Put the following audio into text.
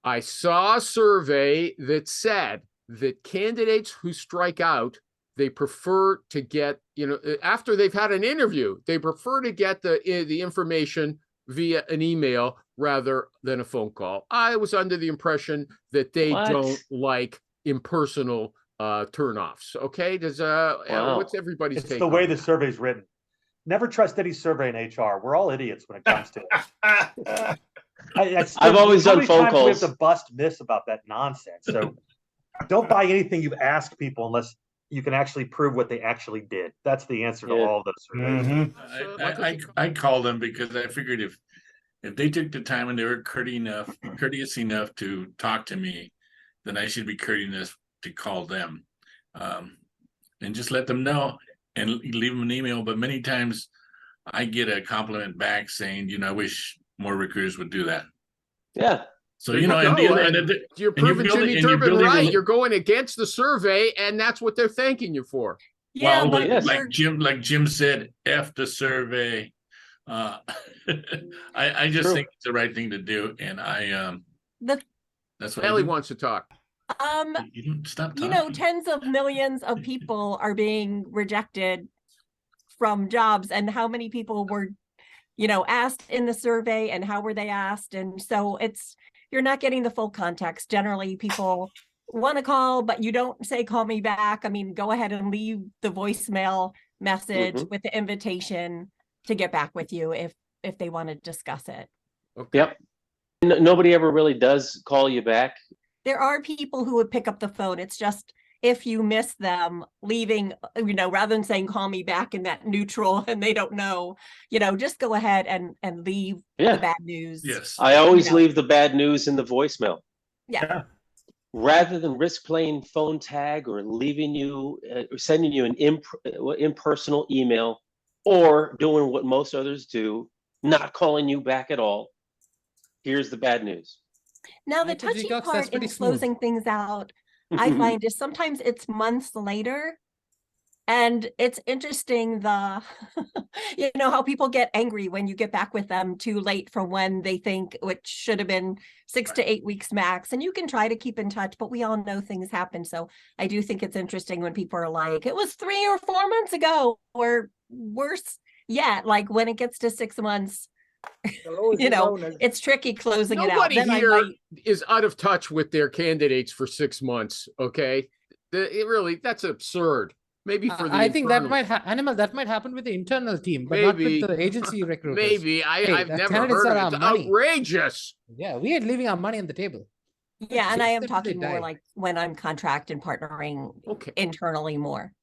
I saw a survey that said that candidates who strike out, they prefer to get, after they've had an interview, they prefer to get the information via an email rather than a phone call. I was under the impression that they don't like impersonal turnoffs. Okay, what's everybody's take? It's the way the survey's written. Never trust any survey in HR. We're all idiots when it comes to it. I've always done phone calls. We have to bust myths about that nonsense. So don't buy anything you ask people unless you can actually prove what they actually did. That's the answer to all of those surveys. Mm-hmm. I called them because I figured if they took the time and they were courteous enough to talk to me, then I should be courteous enough to call them, and just let them know and leave them an email. But many times I get a compliment back saying, I wish more recruiters would do that. Yeah. So, you're proving Jimmy Durbin right. You're going against the survey, and that's what they're thanking you for. Yeah, well, but like Jim said, F the survey. I just think it's the right thing to do, and that's what Elly wants to talk. You don't stop talking. Tens of millions of people are being rejected from jobs, and how many people were, asked in the survey, and how were they asked? And so you're not getting the full context. Generally, people want to call, but you don't say, call me back. I mean, go ahead and leave the voicemail message with the invitation to get back with you if they want to discuss it. Okay. Yep. Nobody ever really does call you back. There are people who would pick up the phone. It's just, if you miss them, leaving, rather than saying, call me back in that neutral and they don't know, just go ahead and leave the bad news. Yes. I always leave the bad news in the voicemail. Yeah. Rather than risk playing phone tag or leaving you, or sending you an impersonal email, or doing what most others do, not calling you back at all. Here's the bad news. Now, the touchy part in closing things out, I find, is sometimes it's months later. And it's interesting how people get angry when you get back with them too late from when they think, which should have been 6 to 8 weeks max. And you can try to keep in touch, but we all know things happen. So I do think it's interesting when people are like, it was 3 or 4 months ago, or worse yet, like when it gets to 6 months, it's tricky closing it out. Nobody here is out of touch with their candidates for 6 months. Okay. That's absurd. Maybe for the I think that might happen with the internal team, but not with the agency recruiters. Maybe I've never heard of it. It's outrageous. Yeah, we are leaving our money on the table. Yeah, and I am talking more like when I'm contract and partnering internally more.